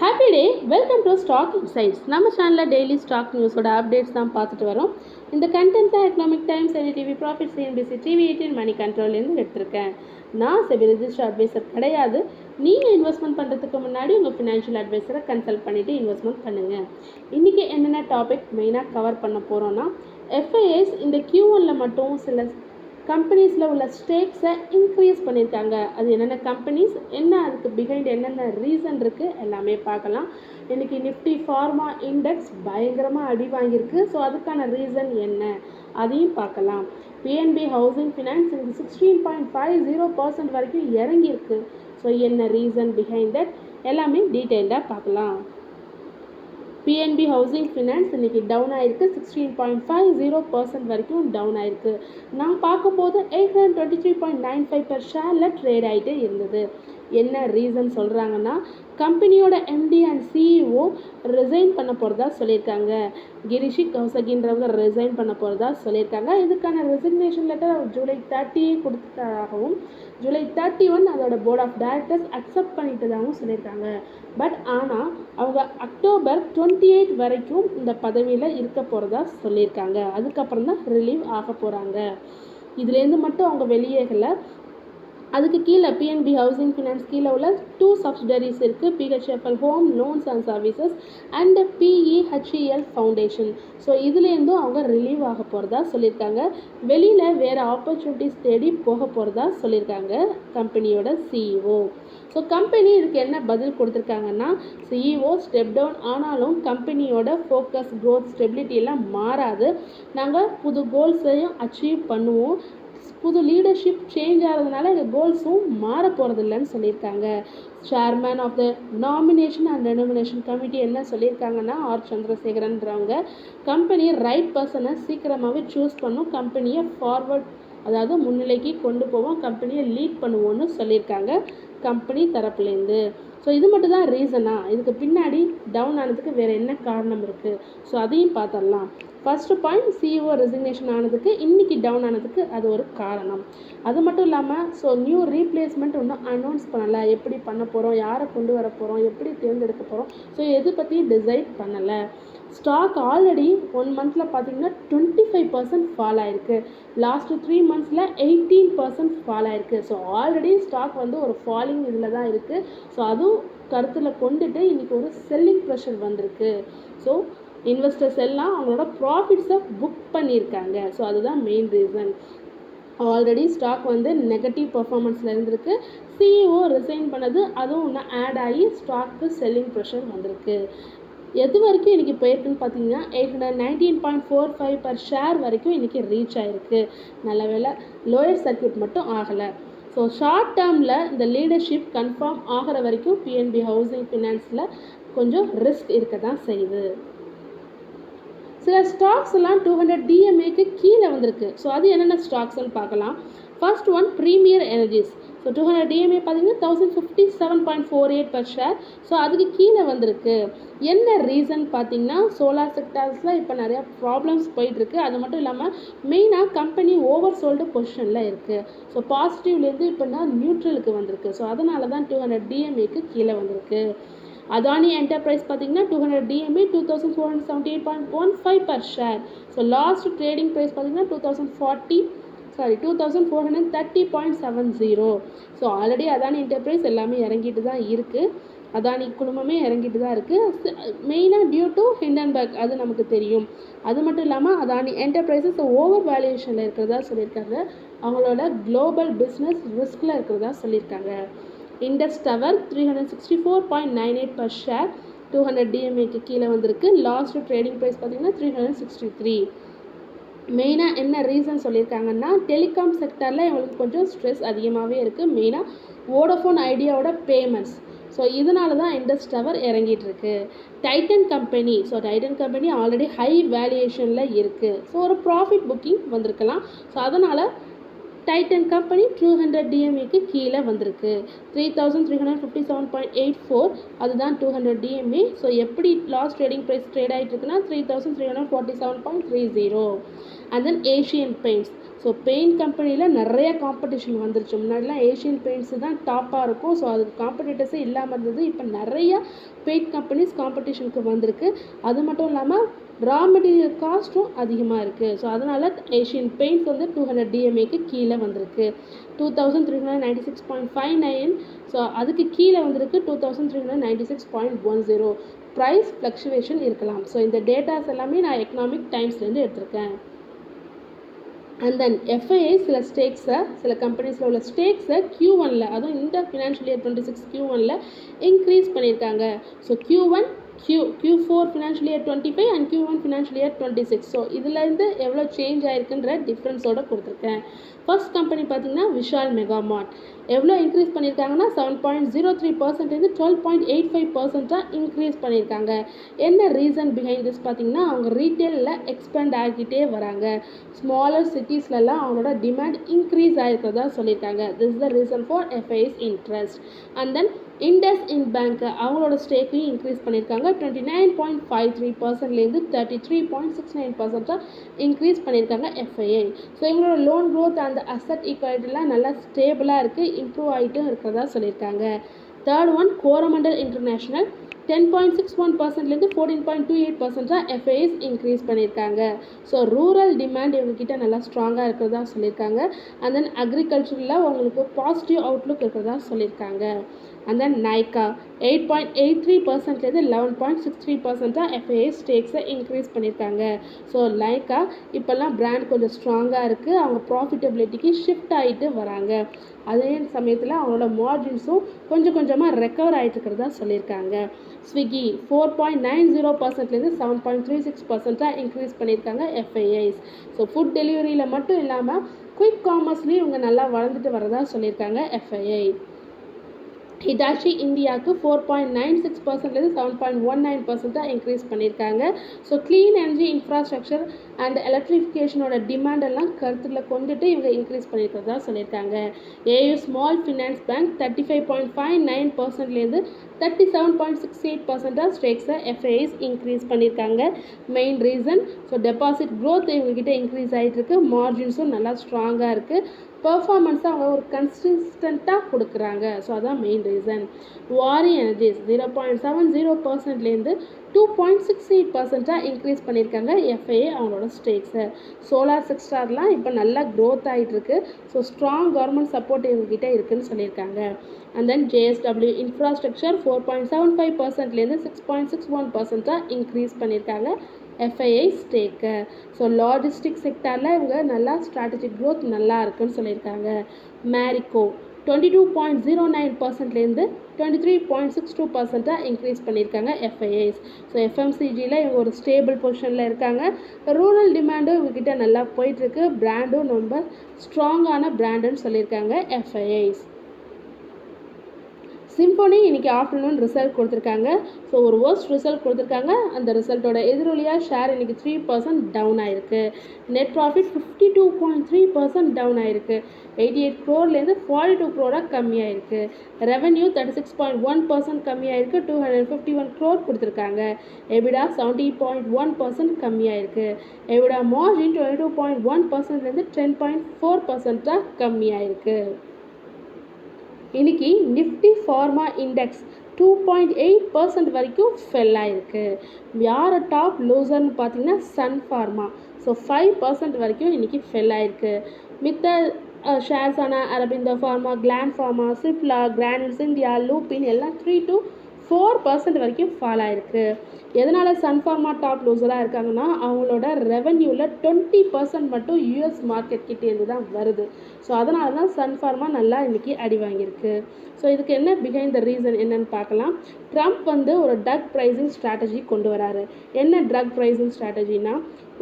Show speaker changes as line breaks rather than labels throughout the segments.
Happy day, welcome to stock insights. நம்ம சேனலில் daily stock நியூஸோட updates தான் பார்த்துட்டு வரோம். இந்த கண்டென்ட் தான் economic times, NDTV, profit, CNBC, TV eighteen, மணி கண்ட்ரோல்லேருந்து எடுத்திருக்கேன். நான் செபி ரிஜிஸ்டர் அட்வைசர் கிடையாது. நீங்கள் இன்வெஸ்ட்மெண்ட் பண்ணுறதுக்கு முன்னாடி உங்கள் ஃபினான்ஷியல் அட்வைசரை கன்சல்ட் பண்ணிவிட்டு இன்வெஸ்ட்மெண்ட் பண்ணுங்கள். இன்றைக்கி என்னென்ன டாபிக் மெயினாக கவர் பண்ண போகிறோன்னா, எஃப்ஐஎஸ் இந்த Q1 மட்டும் சில கம்பெனிஸில் உள்ள ஸ்டேக்ஸை இன்க்ரீஸ் பண்ணியிருக்காங்க. அது என்னென்ன கம்பெனிஸ், என்ன அதுக்கு பிஹைண்ட் என்னென்ன ரீசன் இருக்குது எல்லாமே பார்க்கலாம். இன்றைக்கி நிஃப்டி ஃபார்மா இண்டெக்ஸ் பயங்கரமாக அடி வாங்கியிருக்கு. ஸோ அதுக்கான ரீசன் என்ன அதையும் பார்க்கலாம். பிஎன்பி ஹவுசிங் ஃபினான்ஸ் இன்றைக்கி 16.50% வரைக்கும் இறங்கியிருக்கு. ஸோ என்ன ரீசன் பிஹைண்ட் தட் எல்லாமே டீட்டெயில்டாக பார்க்கலாம். பிஎன்பி ஹவுசிங் ஃபினான்ஸ் இன்றைக்கி டவுன் ஆகிருக்கு. 16.50% வரைக்கும் டவுன் ஆகிருக்கு. நான் பார்க்கும்போது 823.95 per ஷேரில் ட்ரேட் ஆகிட்டே இருந்தது. என்ன ரீசன் சொல்கிறாங்கன்னா, கம்பெனியோட எம்டி அண்ட் சிஇஓ ரிசைன் பண்ண போகிறதா சொல்லியிருக்காங்க. கிரிஷி கௌசகின்றவங்க ரிசைன் பண்ண போகிறதா சொல்லியிருக்காங்க. இதுக்கான ரெசிக்னேஷன் லெட்டர் அவர் ஜூலை 30 கொடுத்ததாகவும், ஜூலை 31 அதோட போர்ட் ஆஃப் டைரக்டர்ஸ் அக்செப்ட் பண்ணிட்டதாகவும் சொல்லியிருக்காங்க. பட் ஆனால் அவங்க அக்டோபர் 28 வரைக்கும் இந்த பதவியில் இருக்க போகிறதா சொல்லியிருக்காங்க. அதுக்கப்புறம் தான் ரிலீவ் ஆக போகிறாங்க. இதுலேருந்து மட்டும் அவங்க வெளியேகலை. அதுக்கு கீழே பிஎன்பி ஹவுசிங் ஃபினான்ஸ் கீழே உள்ள 2 சப்சிடரிஸ் இருக்குது. BHFL home loans and services and BEHEL foundation. So இதுலேருந்தும் அவங்க ரிலீவ் ஆக போகிறதா சொல்லியிருக்காங்க. வெளியில் வேறு ஆப்பர்ச்சுனிட்டிஸ் தேடி போக போகிறதா சொல்லியிருக்காங்க கம்பெனியோட சிஇஓ. ஸோ கம்பெனி இதுக்கு என்ன பதில் கொடுத்துருக்காங்கன்னா, சிஇஓ ஸ்டெப் டவுன் ஆனாலும் கம்பெனியோட ஃபோக்கஸ், க்ரோத், ஸ்டெபிலிட்டி எல்லாம் மாறாது. நாங்கள் புது கோல்ஸையும் அச்சீவ் பண்ணுவோம். புது லீடர்ஷிப் சேஞ்ச் ஆகிறதுனால எங்கள் கோல்ஸும் மாற போகிறதில்லன்னு சொல்லியிருக்காங்க. Chairman of the nomination and renomination committee என்ன சொல்லியிருக்காங்கன்னா, ஆர் சந்திரசேகரன்றவங்க கம்பெனி ரைட் பர்சனை சீக்கிரமாகவே சூஸ் பண்ணும், கம்பெனியை ஃபார்வர்ட் அதாவது முன்னிலைக்கு கொண்டு போவோம், கம்பெனியை லீட் பண்ணுவோன்னு சொல்லியிருக்காங்க கம்பெனி தரப்புலேருந்து. ஸோ இது மட்டும் தான் ரீசனா? இதுக்கு பின்னாடி டவுன் ஆனதுக்கு வேறு என்ன காரணம் இருக்குது? ஸோ அதையும் பார்த்துடலாம். ஃபர்ஸ்ட் பாயிண்ட், சிஇஓ ரெசிக்னேஷன் ஆனதுக்கு, இன்றைக்கி டவுன் ஆனதுக்கு அது ஒரு காரணம். அது மட்டும் இல்லாமல் நியூ ரீப்ளேஸ்மெண்ட் இன்னும் அனௌன்ஸ் பண்ணலை. எப்படி பண்ண போகிறோம், யாரை கொண்டு வர போகிறோம், எப்படி தேர்ந்தெடுக்க போகிறோம், எது பற்றி டிசைட் பண்ணலை. ஸ்டாக் ஆல்ரெடி 1 மந்தில் பார்த்திங்கன்னா 25% ஃபால் ஆகிருக்கு. லாஸ்ட்டு 3 மந்த்ஸில் 18% ஃபால் ஆகிருக்கு. ஆல்ரெடி ஸ்டாக் ஒரு ஃபாலிங் இதில் தான் இருக்குது. அதுவும் கருத்தில் கொண்டுட்டு இன்றைக்கி ஒரு செல்லிங் ப்ரெஷர் வந்திருக்கு. இன்வெஸ்டர்ஸ் எல்லாம் அவங்களோட ப்ராஃபிட்ஸை புக் பண்ணியிருக்காங்க. அதுதான் main reason. Already stock negative பர்ஃபார்மன்ஸில் இருந்திருக்கு. சிஇஓ ரிசைன் பண்ணது அதுவும் இன்னும் ஆட் ஆகி ஸ்டாக்கு செல்லிங் ப்ரெஷர் வந்திருக்கு. எது வரைக்கும் இன்றைக்கி போயிருக்குன்னு பார்த்தீங்கன்னா 819.45 per ஷேர் வரைக்கும் இன்றைக்கி ரீச் ஆகிருக்கு. நல்ல வேளை லோயர் சர்க்யூட் மட்டும் ஆகலை. ஷார்ட் டேர்மில் இந்த லீடர்ஷிப் கன்ஃபார்ம் ஆகிற வரைக்கும் பிஎன்பி ஹவுசிங் ஃபினான்ஸில் கொஞ்சம் ரிஸ்க் இருக்க தான் செய்யுது. சில ஸ்டாக்ஸ் எல்லாம் 200 DMAக்கு கீழே வந்திருக்கு. அது என்னென்ன ஸ்டாக்ஸ்ன்னு பார்க்கலாம். First one Premier Energies. 200 DMA பார்த்தீங்கன்னா 1057.48 per ஷேர். அதுக்கு கீழே வந்திருக்கு. என்ன ரீசன் பார்த்தீங்கன்னா, சோலார் செக்டார்ஸில் இப்போ நிறையா ப்ராப்ளம்ஸ் போயிட்டுருக்கு. அது மட்டும் இல்லாமல் மெயினாக கம்பெனி ஓவர் சோல்டு பொசிஷனில் இருக்குது. பாசிட்டிவ்லேருந்து இப்போ தான் நியூட்ரலுக்கு வந்திருக்கு. அதனால தான் 200 DMAக்கு கீழே வந்திருக்கு. அதானி என்டர்பிரைஸ் பார்த்தீங்கன்னா 200 DMA 2478.15 per share. Last trading price பார்த்தீங்கன்னா 2430.70. ஆல்ரெடி அதானி என்டர்பிரைஸ் எல்லாமே இறங்கிட்டு தான் இருக்குது. அதானி குழுமமே இறங்கிட்டு தான் இருக்குது. மெயினாக டியூ டு ஹிண்டன்பர்க், அது நமக்கு தெரியும். அது மட்டும் இல்லாமல் அதானி என்டர்பிரைசஸ் ஓவர் வேல்யூஷனில் இருக்கிறதா சொல்லியிருக்காங்க. அவங்களோட குளோபல் பிஸ்னஸ் ரிஸ்கில் இருக்கிறதா சொல்லியிருக்காங்க. இண்டஸ் டவர் 364.98 per ஷேர் 200 DMAக்கு கீழே வந்திருக்கு. லாஸ்ட் ட்ரேடிங் ப்ரைஸ் பார்த்தீங்கன்னா 363. மெயினாக என்ன ரீசன் சொல்லியிருக்காங்கன்னா, டெலிகாம் செக்டரில் இவங்களுக்கு கொஞ்சம் ஸ்ட்ரெஸ் அதிகமாகவே இருக்குது. மெயினாக வோடஃபோன் ஐடியாவோட பேமெண்ட்ஸ். இதனால தான் இண்டஸ் டவர் இறங்கிட்டு இருக்கு. Titan company Titan company already high வேல்யூவேஷனில் இருக்குது. ஒரு ப்ராஃபிட் புக்கிங் வந்திருக்கலாம். அதனால் டைட்டன் கம்பெனி 200 DMAக்கு கீழே வந்திருக்கு. 3357.84 அதுதான் 200 DMA. ஸோ எப்படி லாஸ்ட் ட்ரேடிங் ப்ரைஸ் ட்ரேட் ஆகிட்டு இருக்குன்னா 3347.30. And then Asian paints. So paint கம்பெனியில் நிறைய காம்படிஷன் வந்துருச்சு. முன்னாடிலாம் ஏஷியன் பெயிண்ட்ஸு தான் டாப்பாக இருக்கும். ஸோ அதுக்கு காம்படிட்டர்ஸே இல்லாமல் இருந்தது. இப்போ நிறைய பெயிண்ட் கம்பெனிஸ் காம்படிஷனுக்கு வந்திருக்கு. அது மட்டும் இல்லாமல் ரா மெட்டீரியல் காஸ்ட்டும் அதிகமாக இருக்குது. ஸோ அதனால் ஏஷியன் பெயிண்ட்ஸ் வந்து 200 DMAக்கு கீழே வந்திருக்கு. 2396.59. ஸோ அதுக்கு கீழே வந்திருக்கு 2396.10. ப்ரைஸ் ஃப்ளக்சுவேஷன் இருக்கலாம். ஸோ இந்த டேட்டாஸ் எல்லாமே நான் எக்கனாமிக் டைம்ஸ்லேருந்து எடுத்திருக்கேன். அண்ட் தென் FII சில ஸ்டேக்ஸை, சில கம்பெனிஸில் உள்ள ஸ்டேக்ஸை Q1ல், அதுவும் இந்த ஃபினான்ஷியல் இயர் 26 Q1ல் இன்க்ரீஸ் பண்ணியிருக்காங்க. So Q4 financial year 25 and Q1 financial year 26. So இதுலேருந்து எவ்வளோ சேஞ்ச் ஆயிருக்குன்ற டிஃப்ரென்ஸோடு கொடுத்துருக்கேன். ஃபர்ஸ்ட் கம்பெனி பார்த்தீங்கன்னா விஷால் மெகா மார்ட் எவ்வளோ இன்க்ரீஸ் பண்ணியிருக்காங்கன்னா 7.03% 12.85% இன்க்ரீஸ் பண்ணியிருக்காங்க. என்ன ரீசன் பிஹைண்ட் திஸ் பார்த்தீங்கன்னா, அவங்க ரீட்டெயிலில் எக்ஸ்பேண்ட் ஆகிக்கிட்டே வராங்க. ஸ்மாலர் சிட்டிஸ்லலாம் அவங்களோட டிமாண்ட் இன்க்ரீஸ் ஆகிருக்கிறதா சொல்லியிருக்காங்க. This is the reason for FII's interest. And then IndusInd bank அவங்களோட ஸ்டேக்கையும் இன்க்ரீஸ் பண்ணியிருக்காங்க. 29.53%லேருந்து 33.69% இன்க்ரீஸ் பண்ணியிருக்காங்க FII. ஸோ இவங்களோட லோன் க்ரோத் அந்த அசட் ஈக்வாலிட்டிலாம் நல்லா ஸ்டேபிளாக இருக்குது, இம்ப்ரூவ் ஆகிட்டும் இருக்கிறதா சொல்லியிருக்காங்க. தேர்ட் ஒன் கோரமண்டல் இன்டர்நேஷ்னல் 10.61%லேருந்து 14.28% FIIs இன்க்ரீஸ் பண்ணியிருக்காங்க. ஸோ ரூரல் டிமாண்ட் இவங்ககிட்ட நல்லா ஸ்ட்ராங்காக இருக்கிறதா சொல்லியிருக்காங்க. அண்ட் தென் அக்ரிகல்ச்சரில் உங்களுக்கு பாசிட்டிவ் அவுட்லுக் இருக்கிறதா சொல்லியிருக்காங்க. அண்ட் தென் நைக்கா 8.83%லேருந்து 11.63% FII ஸ்டேக்ஸை இன்க்ரீஸ் பண்ணியிருக்காங்க. ஸோ நைக்கா இப்போல்லாம் பிராண்ட் கொஞ்சம் ஸ்ட்ராங்காக இருக்குது, அவங்க ப்ராஃபிட்டபிலிட்டிக்கு ஷிஃப்ட் ஆகிட்டு வராங்க. அதே சமயத்தில் அவங்களோட மார்ஜின்ஸும் கொஞ்சம் கொஞ்சமாக ரெக்கவர் ஆகிட்டு இருக்கிறதா சொல்லியிருக்காங்க. ஸ்விக்கி 4.90%லேருந்து 7.36% இன்க்ரீஸ் பண்ணியிருக்காங்க FIIs. ஸோ ஃபுட் டெலிவரியில் மட்டும் இல்லாமல் குயிக் காமர்ஸ்லேயும் இவங்க நல்லா வளர்ந்துட்டு வரதா சொல்லியிருக்காங்க FII. ஹிடாச்சி இந்தியாவுக்கு 4.96%லேருந்து 7.19% இன்க்ரீஸ் பண்ணியிருக்காங்க. So clean energy infrastructure and எலக்ட்ரிஃபிகேஷனோட டிமாண்டெல்லாம் கருத்தில் கொண்டுட்டு இவங்க இன்க்ரீஸ் பண்ணியிருக்கிறதா சொல்லியிருக்காங்க. AU ஸ்மால் ஃபினான்ஸ் பேங்க் 35.59%லேருந்து 37.68% ஸ்டேக்ஸை FIIs இன்க்ரீஸ் பண்ணியிருக்காங்க. Main reason so deposit growth இவங்ககிட்ட இன்க்ரீஸ் ஆகிட்டு இருக்கு, மார்ஜின்ஸும் நல்லா ஸ்ட்ராங்காக இருக்குது, பெர்ஃபார்மன்ஸை அவங்க ஒரு கன்சிஸ்டண்ட்டாக கொடுக்குறாங்க. ஸோ அதான் மெயின் ரீசன். வாரி எனர்ஜிஸ் 0.70%லேருந்து 2.68% இன்க்ரீஸ் பண்ணியிருக்காங்க FII அவங்களோட ஸ்டேக்ஸை. சோலார் செக்டார்லாம் இப்போ நல்லா க்ரோத் ஆகிட்டுருக்கு. ஸோ ஸ்ட்ராங் கவர்மெண்ட் சப்போர்ட் இவங்ககிட்ட இருக்குதுன்னு சொல்லியிருக்காங்க. அண்ட் தென் JSW இன்ஃப்ராஸ்ட்ரக்சர் 4.75%லேருந்து 6.61% இன்க்ரீஸ் பண்ணியிருக்காங்க FII ஸ்டேக்கு. ஸோ லாஜிஸ்டிக் செக்டாரில் இவங்க நல்லா ஸ்ட்ராட்டஜிக் க்ரோத் நல்லா இருக்குன்னு சொல்லியிருக்காங்க. மேரிகோ 22.09%லேருந்து 23.62% இன்க்ரீஸ் பண்ணியிருக்காங்க FIIs. ஸோ FMCGயில் இவங்க ஒரு ஸ்டேபிள் பொசிஷனில் இருக்காங்க. ரூரல் டிமாண்டும் இவங்ககிட்ட நல்லா போயிட்டுருக்கு, பிராண்டும் ரொம்ப ஸ்ட்ராங்கான பிராண்டுன்னு சொல்லியிருக்காங்க FIIs. சிம்போனி இன்றைக்கி ஆஃப்டர்நூன் ரிசல்ட் கொடுத்துருக்காங்க. ஸோ ஒரு worst ரிசல்ட் கொடுத்துருக்காங்க. அந்த ரிசல்ட்டோட எதிரொலியாக ஷேர் இன்றைக்கி 3% டவுன் ஆகிருக்கு. நெட் ப்ராஃபிட் 52.3% டவுன் ஆகிருக்கு. 88 crore-லேருந்து 42 crore கம்மியாயிருக்கு. ரெவன்யூ 36.1% கம்மியாயிருக்கு, 251 crore கொடுத்துருக்காங்க. EBITDA 70.1% கம்மியாயிருக்கு. EBITDA மார்ஜின் 22.1%லேருந்து 10.4% கம்மியாயிருக்கு. இன்றைக்கி நிஃப்டி ஃபார்மா இண்டெக்ஸ் 2.8% வரைக்கும் ஃபெல் ஆகிருக்கு. யார் டாப் லூசர்னு பார்த்தீங்கன்னா சன் ஃபார்மா. ஸோ 5% வரைக்கும் இன்றைக்கி ஃபெல் ஆகிருக்கு. மித்த ஷேர்ஸான Aurobindo pharma, Gland pharma, Cipla, Granules India, Lupin எல்லாம் 3 to 4% வரைக்கும் ஃபால் ஆகிருக்கு. எதனால் சன் ஃபார்மா டாப் லூசராக இருக்காங்கன்னா, அவங்களோட ரெவன்யூவில் 20% மட்டும் US மார்க்கெட் கிட்டேருந்து தான் வருது. ஸோ அதனால தான் சன் ஃபார்மா நல்லா இன்றைக்கி அடி வாங்கியிருக்கு. ஸோ இதுக்கு என்ன பிஹைண்ட் த ரீசன் என்னன்னு பார்க்கலாம். ட்ரம்ப் வந்து ஒரு ட்ரக் ப்ரைஸிங் ஸ்ட்ராட்டஜி கொண்டு வராரு. என்ன ட்ரக் ப்ரைஸிங் ஸ்ட்ராட்டஜினா,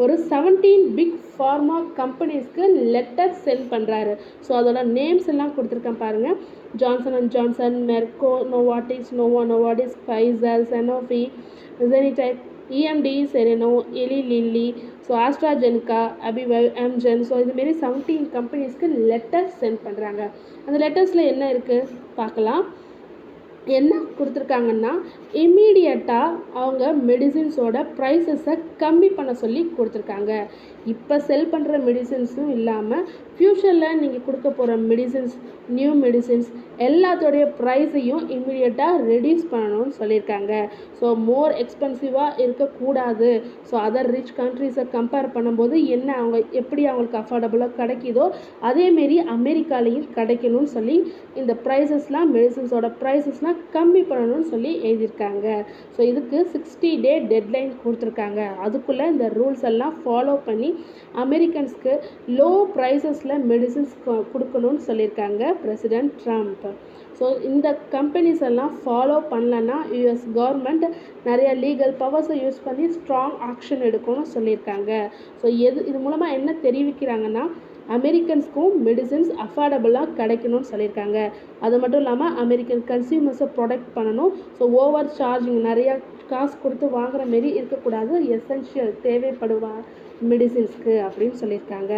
ஒரு 17 பிக் ஃபார்மா கம்பெனிஸ்க்கு லெட்டர் சென்ட் பண்ணுறாரு. ஸோ அதோட நேம்ஸ் எல்லாம் கொடுத்துருக்கேன் பாருங்கள். ஜான்சன் அண்ட் ஜான்சன், மெர்கோ, Novartis, Novartis, Pfizer, Sanofi, Genentech, EMD, Serono, Eli Lilly, so AstraZeneca, AbbVie, Amgen, so இதுமாரி 17 கம்பெனிஸ்க்கு லெட்டர் சென்ட் பண்ணுறாங்க. அந்த லெட்டர்ஸில் என்ன இருக்குது பார்க்கலாம். என்ன கொடுத்துருக்காங்கன்னா, இம்மீடியட்டாக அவங்க மெடிசின்ஸோட ப்ரைஸஸை கம்மி பண்ண சொல்லி கொடுத்துருக்காங்க. இப்போ செல் பண்ணுற மெடிசின்ஸும் இல்லாமல் ஃப்யூச்சரில் நீங்கள் கொடுக்க போகிற மெடிசின்ஸ், நியூ மெடிசின்ஸ் எல்லாத்தோடைய ப்ரைஸையும் இம்மீடியட்டாக ரெடியூஸ் பண்ணணும்னு சொல்லியிருக்காங்க. ஸோ மோர் எக்ஸ்பென்சிவாக இருக்கக்கூடாது. ஸோ அதர் ரிச் கண்ட்ரீஸை கம்பேர் பண்ணும்போது என்ன அவங்க எப்படி அவங்களுக்கு அஃபோர்டபுளாக கிடைக்குதோ அதேமாரி அமெரிக்காலையும் கிடைக்கணும்னு சொல்லி இந்த ப்ரைஸஸ்லாம், மெடிசின்ஸோட ப்ரைஸஸ்லாம் கம்மி பண்ணணும்னு சொல்லி எழுதியிருக்காங்க. ஸோ இதுக்கு 60 டே டெட்லைன் கொடுத்துருக்காங்க. அதுக்குள்ளே இந்த ரூல்ஸ் எல்லாம் ஃபாலோ பண்ணி அமெரிக்கன்ஸ்க்கு லோ ப்ரைஸஸில் மெடிசின்ஸ் கொடுக்கணும்னு சொல்லியிருக்காங்க பிரசிடெண்ட் ட்ரம்ப். ஸோ இந்த கம்பெனிஸ் எல்லாம் ஃபாலோ பண்ணலன்னா US கவர்மெண்ட் நிறைய லீகல் பவர்ஸை யூஸ் பண்ணி ஸ்ட்ராங் ஆக்ஷன் எடுக்கணும்னு சொல்லியிருக்காங்க. ஸோ இது மூலமாக என்ன தெரிவிக்கிறாங்கன்னா, அமெரிக்கன்ஸ்க்கும் மெடிசின்ஸ் அஃபோர்டபுளாக கிடைக்கணும்னு சொல்லியிருக்காங்க. அது மட்டும் இல்லாமல் அமெரிக்கன் கன்சியூமர்ஸை ப்ரொடெக்ட் பண்ணணும். ஸோ ஓவர் சார்ஜிங் நிறையா காசு கொடுத்து வாங்குற மாரி இருக்கக்கூடாது. எசென்ஷியல் தேவைப்படுவா மெடிசின்ஸ்க்கு அப்படின்னு சொல்லியிருக்காங்க.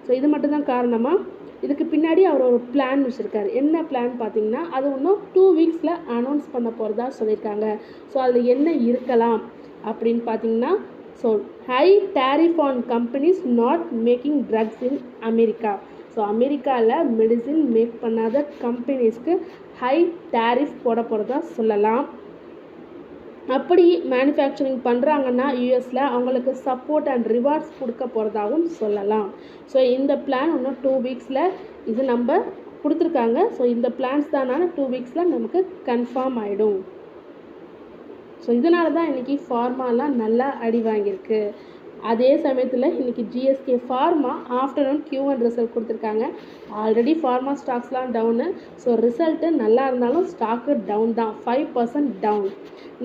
ஸோ இது மட்டும்தான் காரணமாக இதுக்கு பின்னாடி அவர் ஒரு பிளான் வச்சுருக்காரு. என்ன பிளான் பார்த்தீங்கன்னா, அது இன்னும் 2 வீக்ஸில் அனௌன்ஸ் பண்ண போகிறதா சொல்லியிருக்காங்க. ஸோ அதில் என்ன இருக்கலாம் அப்படின்னு பார்த்தீங்கன்னா, so high tariff on companies not making drugs in America. So அமெரிக்காவில் மெடிசின் மேக் பண்ணாத கம்பெனிஸ்க்கு ஹை டேரிஃப் போட போகிறதா சொல்லலாம். அப்படி மேனுஃபேக்சரிங் பண்ணுறாங்கன்னா யூஎஸில் அவங்களுக்கு சப்போர்ட் அண்ட் ரிவார்ட்ஸ் கொடுக்க போகிறதாகவும் சொல்லலாம். ஸோ இந்த பிளான் இன்னும் 2 வீக்ஸில் இது நம்ம கொடுத்துருக்காங்க. ஸோ இந்த பிளான்ஸ் தானான 2 வீக்ஸில் நமக்கு கன்ஃபார்ம் ஆகிடும். ஸோ இதனால தான் இன்றைக்கி ஃபார்மாலாம் நல்லா அடி வாங்கியிருக்கு. அதே சமயத்தில் இன்றைக்கி GSK pharma afternoon Q1 result கொடுத்துருக்காங்க. ஆல்ரெடி ஃபார்மா ஸ்டாக்ஸ்லாம் டவுனு. ஸோ ரிசல்ட்டு நல்லா இருந்தாலும் ஸ்டாக்கு டவுன் தான், 5% down.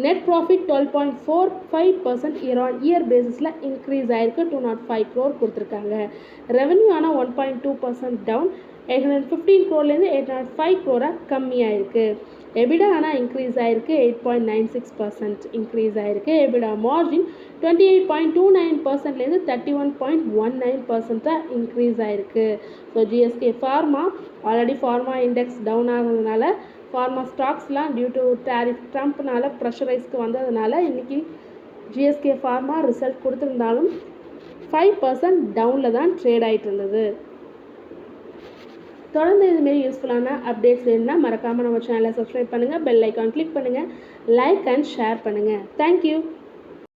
Net profit 12.45% year on year பேசிஸில் இன்க்ரீஸ் ஆகிருக்கு. 205 crore கொடுத்துருக்காங்க. ரெவன்யூ ஆனால் 1.2% டவுன், 815 crore-லேருந்து 805 crore கம்மியாயிருக்கு. எபிடா ஆனால் இன்க்ரீஸ் ஆகிருக்கு, 8.96% இன்க்ரீஸ் ஆகிருக்கு. எபிடா மார்ஜின் 28.29%லேருந்து 31.19% இன்க்ரீஸ் ஆகிருக்கு. So GSK pharma already pharma index down ஆகிறதுனால ஃபார்மா ஸ்டாக்ஸ்லாம் டியூ டு டேரிஃப் ட்ரம்ப்னால ப்ரெஷரைஸ்க்கு வந்ததுனால இன்றைக்கி GSK ஃபார்மா ரிசல்ட் கொடுத்துருந்தாலும் 5% டவுனில் தான் ட்ரேட் ஆகிட்டு இருந்தது. தொடர்ந்து இதுமாரி யூஸ்ஃபுல்லான அப்டேட்ஸ் வேணும்னா மறக்காமல் நம்ம சேனலை சப்ஸ்கிரைப் பண்ணுங்கள், பெல் ஐக்கான் கிளிக் பண்ணுங்கள், லைக் அண்ட் ஷேர் பண்ணுங்கள். தேங்க்யூ.